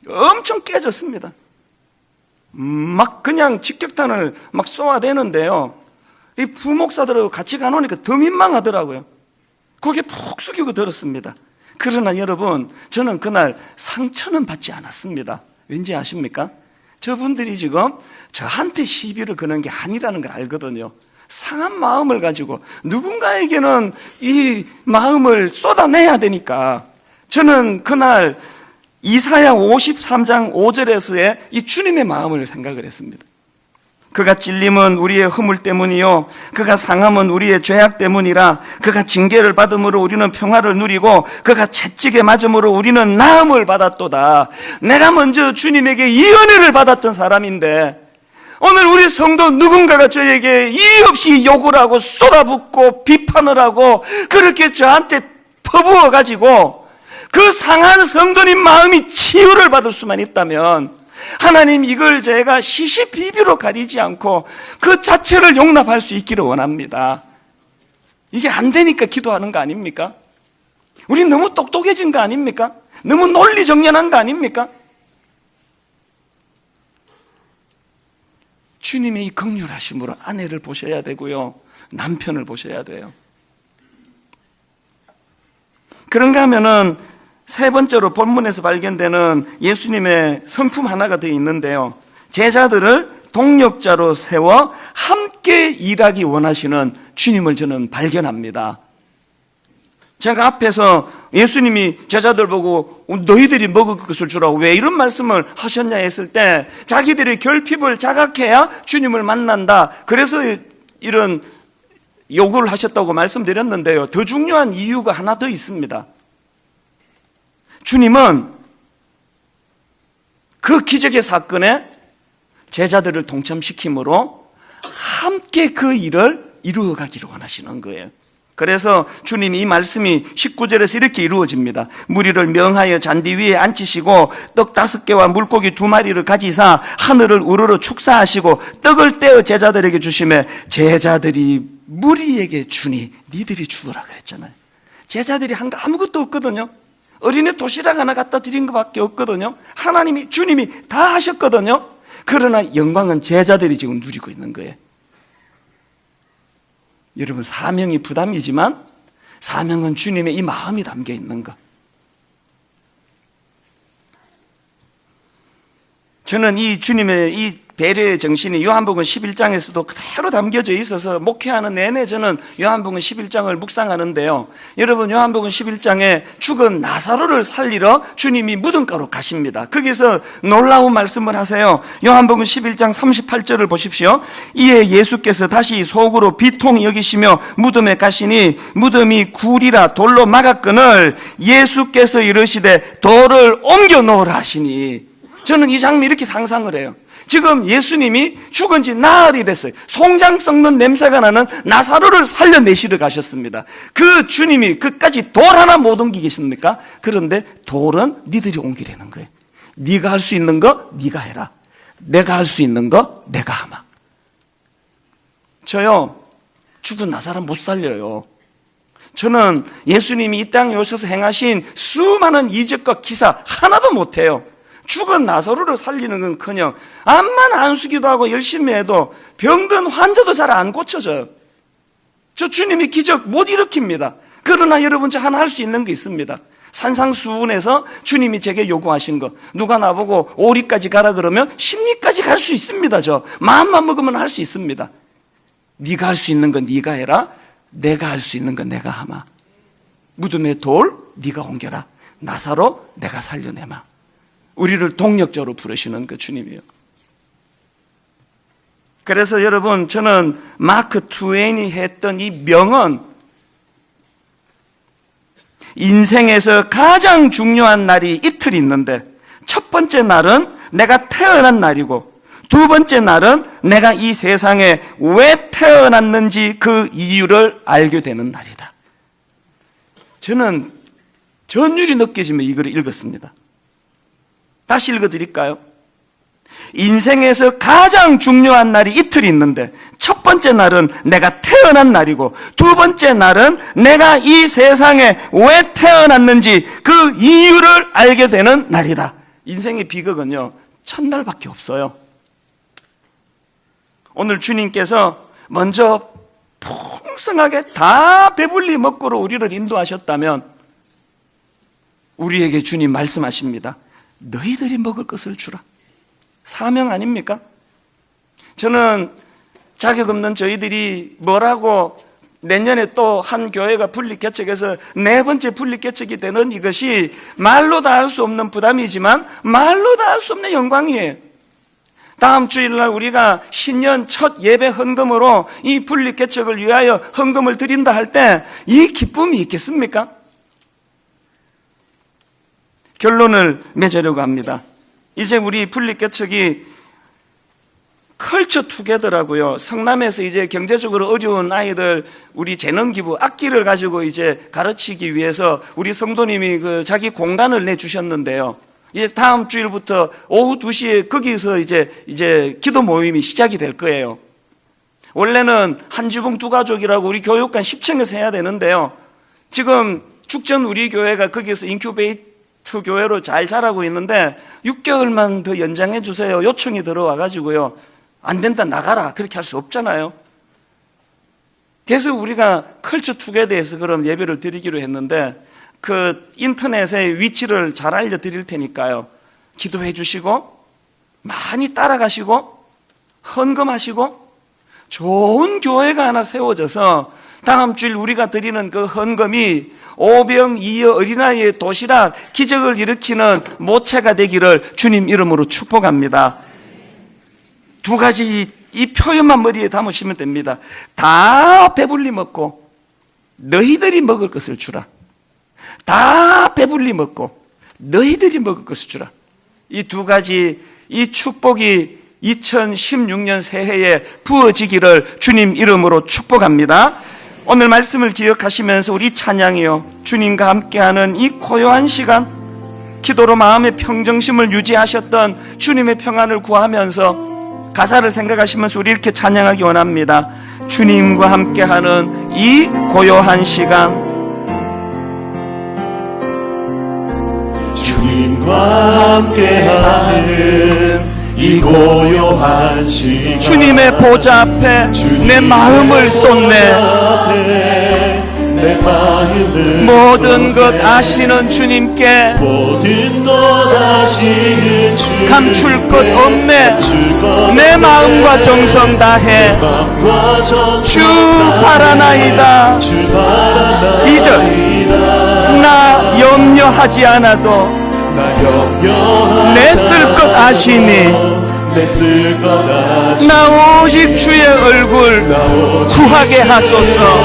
엄청 깨졌습니다. 막 그냥 직격탄을 막 쏘아대는데요. 이 부목사들하고 같이 가노니까 더 민망하더라고요. 고개 푹 숙이고 들었습니다. 그러나 여러분, 저는 그날 상처는 받지 않았습니다. 왠지 아십니까? 저분들이 지금 저한테 시비를 거는 게 아니라는 걸 알거든요. 상한 마음을 가지고 누군가에게는 이 마음을 쏟아내야 되니까 저는 그날 이사야 53장 5절에서의 이 주님의 마음을 생각을 했습니다. 그가 찔림은 우리의 허물 때문이요 그가 상함은 우리의 죄악 때문이라. 그가 징계를 받음으로 우리는 평화를 누리고 그가 채찍에 맞음으로 우리는 나음을 받았도다. 내가 먼저 주님에게 이 은혜를 받았던 사람인데 오늘 우리 성도 누군가가 저에게 이유 없이 욕을 하고 쏟아붓고 비판을 하고 그렇게 저한테 퍼부어가지고 그 상한 성도님 마음이 치유를 받을 수만 있다면 하나님 이걸 제가 시시비비로 가리지 않고 그 자체를 용납할 수 있기를 원합니다. 이게 안 되니까 기도하는 거 아닙니까? 우리 너무 똑똑해진 거 아닙니까? 너무 논리정연한 거 아닙니까? 주님의 이 긍휼하심으로 아내를 보셔야 되고요, 남편을 보셔야 돼요. 그런가 하면은 세 번째로 본문에서 발견되는 예수님의 성품 하나가 더 있는데요, 제자들을 동력자로 세워 함께 일하기 원하시는 주님을 저는 발견합니다. 제가 앞에서 예수님이 제자들 보고 너희들이 먹을 것을 주라고 왜 이런 말씀을 하셨냐 했을 때 자기들의 결핍을 자각해야 주님을 만난다, 그래서 이런 요구를 하셨다고 말씀드렸는데요, 더 중요한 이유가 하나 더 있습니다. 주님은 그 기적의 사건에 제자들을 동참시킴으로 함께 그 일을 이루어가기를 원하시는 거예요. 그래서 주님이 이 말씀이 19절에서 이렇게 이루어집니다. 무리를 명하여 잔디 위에 앉히시고 떡 5개와 물고기 2마리를 가지사 하늘을 우러러 축사하시고 떡을 떼어 제자들에게 주시매 제자들이 무리에게 주니 니들이 주어라 그랬잖아요. 제자들이 한 거 아무것도 없거든요. 어린애 도시락 하나 갖다 드린 것밖에 없거든요. 하나님이, 주님이 다 하셨거든요. 그러나 영광은 제자들이 지금 누리고 있는 거예요. 여러분, 사명이 부담이지만 사명은 주님의 이 마음이 담겨 있는 것. 저는 이 주님의 이 배려의 정신이 요한복음 11장에서도 그대로 담겨져 있어서 목회하는 내내 저는 요한복음 11장을 묵상하는데요, 여러분, 요한복음 11장에 죽은 나사로를 살리러 주님이 무덤가로 가십니다. 거기서 놀라운 말씀을 하세요. 요한복음 11장 38절을 보십시오. 이에 예수께서 다시 속으로 비통히 여기시며 무덤에 가시니 무덤이 굴이라 돌로 막았거늘 예수께서 이르시되 돌을 옮겨 놓으라 하시니. 저는 이 장면 이렇게 상상을 해요. 지금 예수님이 죽은 지 나흘이 됐어요. 송장 썩는 냄새가 나는 나사로를 살려내시러 가셨습니다. 그 주님이 그까지 돌 하나 못 옮기겠습니까? 그런데 돌은 니들이 옮기라는 거예요. 네가 할 수 있는 거 네가 해라. 내가 할 수 있는 거 내가 하마. 저요, 죽은 나사로 못 살려요. 저는 예수님이 이 땅에 오셔서 행하신 수많은 이적과 기사 하나도 못해요. 죽은 나사로를 살리는 건 커녕 암만 안수기도 하고 열심히 해도 병든 환자도 잘 안 고쳐져요. 저 주님이 기적 못 일으킵니다. 그러나 여러분, 저 하나 할 수 있는 게 있습니다. 산상수훈에서 주님이 제게 요구하신 거, 누가 나보고 오리까지 가라 그러면 10리까지 갈 수 있습니다. 저 마음만 먹으면 할 수 있습니다. 네가 할 수 있는 건 네가 해라. 내가 할 수 있는 건 내가 하마. 무덤에 돌 네가 옮겨라. 나사로 내가 살려내마. 우리를 동력자로 부르시는 그 주님이에요. 그래서 여러분, 저는 마크 트웨인이 했던 이 명언, 인생에서 가장 중요한 날이 이틀 있는데 첫 번째 날은 내가 태어난 날이고 두 번째 날은 내가 이 세상에 왜 태어났는지 그 이유를 알게 되는 날이다. 저는 전율이 느껴지며 이걸 읽었습니다. 다시 읽어드릴까요? 인생에서 가장 중요한 날이 이틀 있는데, 첫 번째 날은 내가 태어난 날이고, 두 번째 날은 내가 이 세상에 왜 태어났는지 그 이유를 알게 되는 날이다. 인생의 비극은요, 첫날밖에 없어요. 오늘 주님께서 먼저 풍성하게 다 배불리 먹고로 우리를 인도하셨다면, 우리에게 주님 말씀하십니다. 너희들이 먹을 것을 주라. 사명 아닙니까? 저는 자격 없는 저희들이 뭐라고 내년에 또 한 교회가 분립개척해서 네 번째 분립개척이 되는 이것이 말로 다 할 수 없는 부담이지만 말로 다 할 수 없는 영광이에요. 다음 주일날 우리가 신년 첫 예배 헌금으로 이 분립개척을 위하여 헌금을 드린다 할 때 이 기쁨이 있겠습니까? 결론을 맺으려고 합니다. 이제 우리 분립개척이 컬처 투게더라고요. 성남에서 이제 경제적으로 어려운 아이들 우리 재능기부 악기를 가지고 이제 가르치기 위해서 우리 성도님이 자기 공간을 내주셨는데요. 이제 다음 주일부터 오후 2시에 거기서 이제 기도 모임이 시작이 될 거예요. 원래는 한 지붕 두 가족이라고 우리 교육관 10층에서 해야 되는데요. 지금 축전 우리 교회가 거기서 인큐베이터 교회로 잘 자라고 있는데 6개월만 더 연장해 주세요. 요청이 들어와 가지고요. 안 된다 나가라 그렇게 할 수 없잖아요. 그래서 우리가 컬처 투게더에서 그럼 예배를 드리기로 했는데 그 인터넷의 위치를 잘 알려드릴 테니까요. 기도해 주시고 많이 따라가시고 헌금하시고 좋은 교회가 하나 세워져서 다음 주일 우리가 드리는 그 헌금이 오병이어 어린아이의 도시락 기적을 일으키는 모체가 되기를 주님 이름으로 축복합니다. 두 가지 이 표현만 머리에 담으시면 됩니다. 다 배불리 먹고 너희들이 먹을 것을 주라. 다 배불리 먹고 너희들이 먹을 것을 주라. 이 두 가지 이 축복이 2016년 새해에 부어지기를 주님 이름으로 축복합니다. 오늘 말씀을 기억하시면서 우리 찬양이요 주님과 함께하는 이 고요한 시간 기도로 마음의 평정심을 유지하셨던 주님의 평안을 구하면서 가사를 생각하시면서 우리 이렇게 찬양하기 원합니다. 주님과 함께하는 이 고요한 시간 주님과 함께하는 이 고요한 시간 주님의 보좌 앞에 내 마음을 쏟네. 모든 것 아시는 주님께 모든 것 아시는 주님께 감출 것 없네. 내 마음과 정성 다해 주 바라나이다. 2절 나 염려하지 않아도 내 쓸 것 아시니 나 오직 주의 얼굴 구하게 하소서.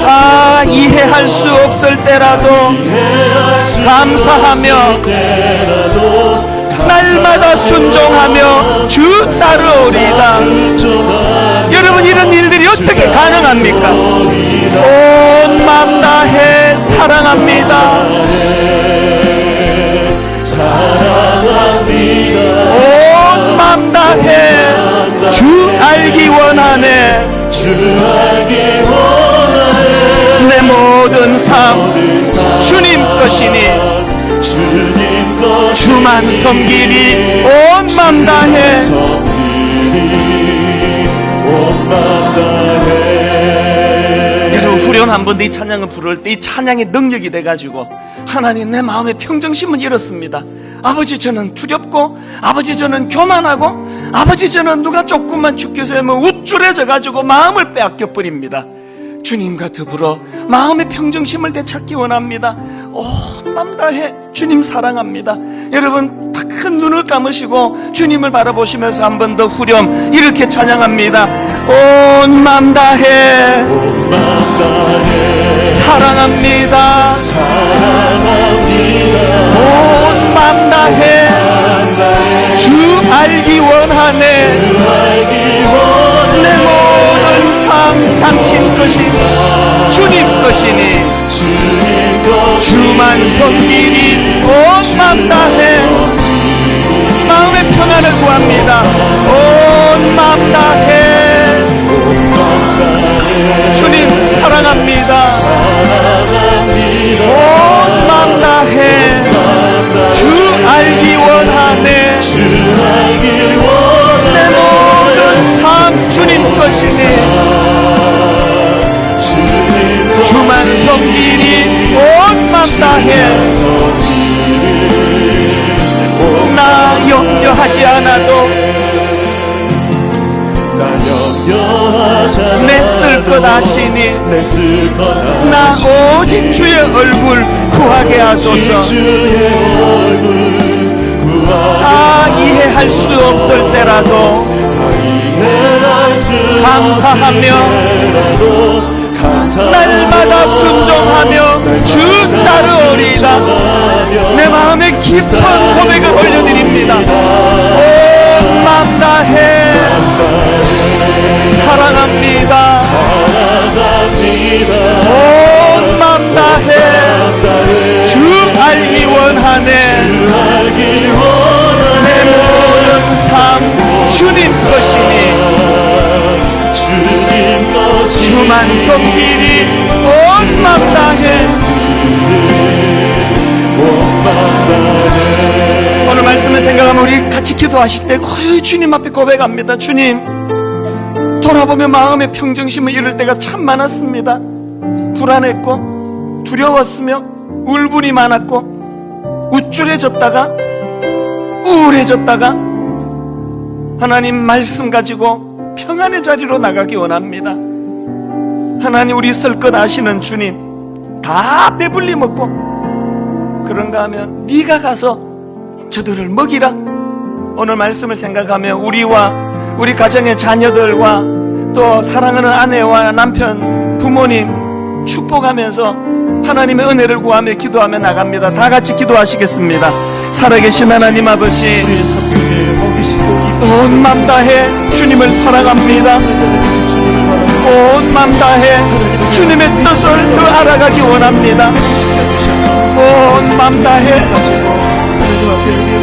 다 이해할 수 없을 때라도 감사하며 날마다 순종하며 주 따르오리이다. 여러분 이런 일들이 어떻게 가능합니까? 온 마음 다해 사랑합니다. 온 마음 다해 주 알기 원하네. 내 모든 삶 주님 것이니 주만 섬기리 온 마음 다해. 여러분 후렴 번 더 이 찬양을 부를 때 이 찬양의 능력이 돼가지고 하나님 내 마음의 평정심은 이렇습니다. 아버지 저는 두렵고 아버지 저는 교만하고 아버지 저는 누가 조금만 주께서 하면 우쭐해져 가지고 마음을 빼앗겨 버립니다. 주님과 더불어 마음의 평정심을 되찾기 원합니다. 온 마음 다해 주님 사랑합니다. 여러분 큰 눈을 감으시고 주님을 바라보시면서 한 번 더 후렴 이렇게 찬양합니다. 온 마음 다해 사랑합니다. 온 마음 다해 주 알기 원하네. 내 모든 삶 당신 것이니 주님 것이니 주만 섬기리 온 마음 다해 평안을 구합니다. 온 마음 다해 주님 사랑합니다. 온 마음 다해 주 알기 원하네. 내 모든 삶 주님 것이니 주만 섬기니 온 마음 다해 나 염려하지 않아도 내 쓸 것 아시니 나 오직 주의 얼굴 구하게 하소서. 다 이해할 수 없을 때라도 감사하며 날마다 순종하며 주 따르오리이다. 내 마음에 깊은 고백을 올려드립니다. 온 마음 다해 사랑합니다. 온 마음 다해 주 알기 원하네. 내 모든 삶 주님 것이니 주만 섬기니 온 마음 다해. 오늘 말씀을 생각하면 우리 같이 기도하실 때 거의 주님 앞에 고백합니다. 주님, 돌아보면 마음의 평정심을 잃을 때가 참 많았습니다. 불안했고 두려웠으며 울분이 많았고 우쭐해졌다가 우울해졌다가 하나님 말씀 가지고 평안의 자리로 나가기 원합니다. 하나님, 우리 쓸 것 아시는 주님, 다 배불리 먹고 그런가 하면 네가 가서 저들을 먹이라. 오늘 말씀을 생각하며 우리와 우리 가정의 자녀들과 또 사랑하는 아내와 남편, 부모님 축복하면서 하나님의 은혜를 구하며 기도하며 나갑니다. 다 같이 기도하시겠습니다. 살아계신 하나님 아버지, 온 맘 다해 주님을 사랑합니다. 온 맘 다해 주님의 뜻을 더 알아가기 원합니다. 온 맘 다해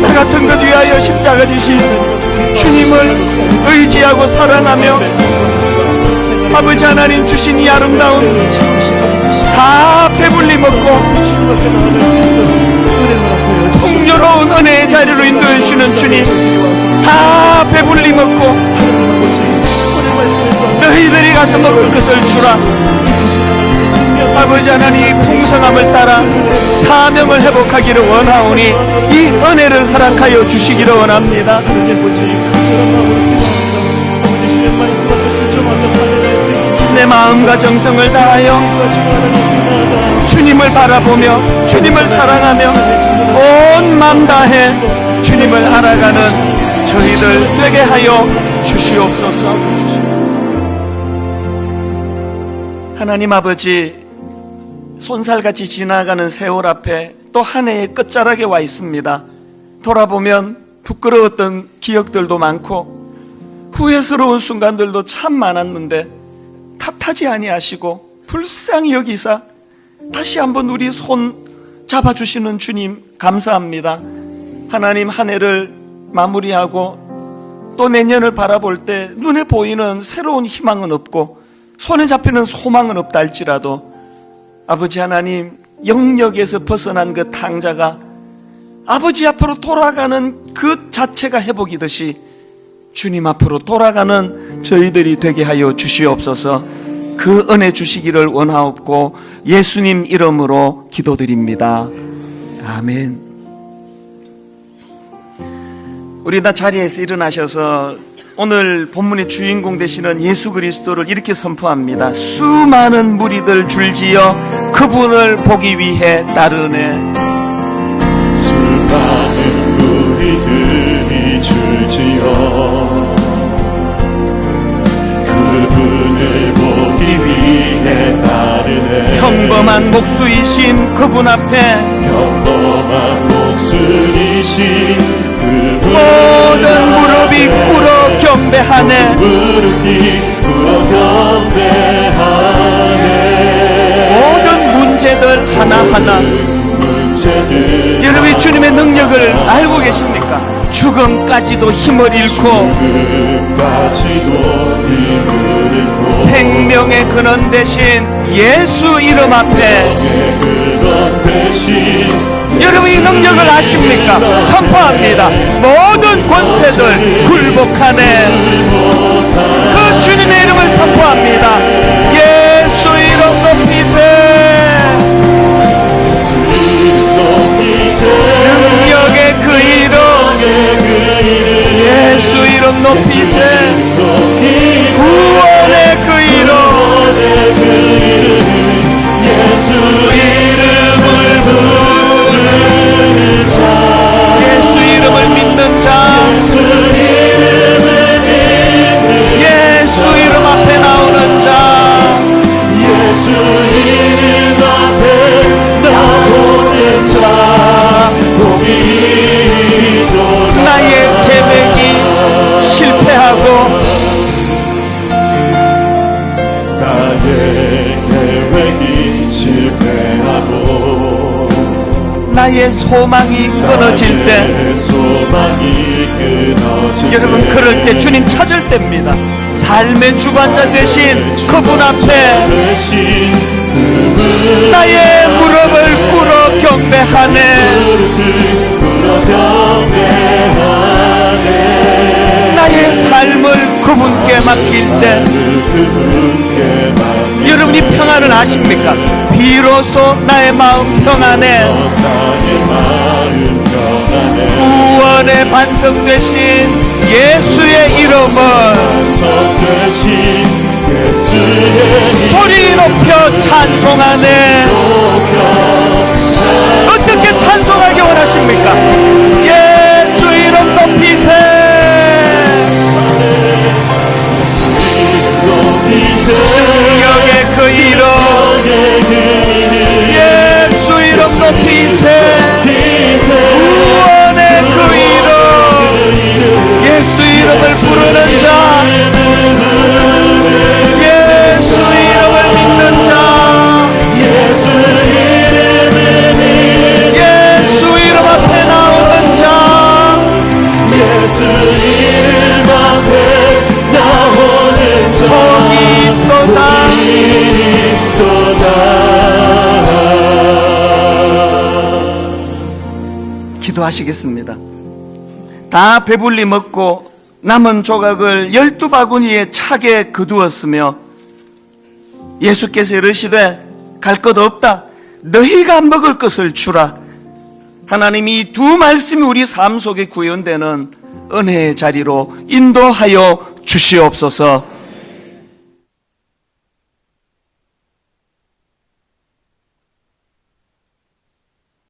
나 같은 것 위하여 십자가 지신 주님을 의지하고 사랑하며 아버지 하나님 주신 이 아름다운 다 배불리 먹고 풍요로운 은혜의 자리로 인도해 주시는 주님, 다 배불리 먹고 너희들이 가서 먹을 것을 주라. 아버지 하나님 풍성함을 따라 사명을 회복하기를 원하오니 이 은혜를 허락하여 주시기를 원합니다. 내 마음과 정성을 다하여 주님을 바라보며 주님을 사랑하며 온 마음 다해 주님을 알아가는 저희들 되게 하여 주시옵소서. 하나님 아버지, 손살같이 지나가는 세월 앞에 또 한 해의 끝자락에 와 있습니다. 돌아보면 부끄러웠던 기억들도 많고 후회스러운 순간들도 참 많았는데 탓하지 아니하시고 불쌍히 여기사 다시 한번 우리 손 잡아주시는 주님 감사합니다. 하나님, 한 해를 마무리하고 또 내년을 바라볼 때 눈에 보이는 새로운 희망은 없고 손에 잡히는 소망은 없다 할지라도 아버지 하나님, 영역에서 벗어난 그 탕자가 아버지 앞으로 돌아가는 그 자체가 회복이듯이 주님 앞으로 돌아가는 저희들이 되게 하여 주시옵소서. 그 은혜 주시기를 원하옵고 예수님 이름으로 기도드립니다. 아멘. 우리 다 자리에서 일어나셔서 오늘 본문의 주인공 되시는 예수 그리스도를 이렇게 선포합니다. 수많은 무리들 줄지어 그분을 보기 위해 따르네. 수많은 무리들이 줄지어 그분을 보기 위해 따르네. 평범한 목수이신 그분 앞에 평범한 목수이신 모든 무릎이 꿇어 경배하네. 무릎이 꿇어 경배하네. 모든 문제들 하나하나 문제들 여러분이 주님의 능력을 알고 계십니까? 죽음까지도 힘을 잃고 생명의 근원 대신 예수 이름 앞에 여러분 이 능력을 아십니까? 선포합니다. 모든 권세들 굴복하네. 그 주님의 이름을 선포합니다. 예수 이름 높이세. 능력의 그 이름 예수 이름 높이세. 구원의 그 이름 예수 이름을 부르는 자 예수 이름을 믿는 자 예수 이름 앞에 나오는 자 예수 이름 앞에 나오는 자 복이 있도다. 나의 계획이 실패하고 나의 계획이 실패하고 나의 소망이 끊어질 때 나의 소망이 끊어질 여러분 때 그럴 때 주님 찾을 때입니다. 삶의 주관자 되신 그분 앞에 나의 무릎을 꿇어 경배하네. 나의 삶을 그분께 맡길 때 여러분이 평안을 아십니까? 비로소 나의 마음 평안해. 구원의 반석 되신 예수의 이름을 소리 높여 찬송하네. 어떻게 찬송하기 원하십니까? 예수 이름 높이세. 능력의 그 이름 예수 이름 높이세. 구원의 그 이름 예수 이름을 부르는 자 예수 이름을 믿는 자 예수 이름 앞에 나오는 자 예수 이름 앞에 나오는 자 복이 있도다. 기도하시겠습니다. 다 배불리 먹고 남은 조각을 12바구니에 차게 거두었으며 예수께서 이르시되 갈 것 없다. 너희가 먹을 것을 주라. 하나님이 이 두 말씀이 우리 삶 속에 구현되는 은혜의 자리로 인도하여 주시옵소서.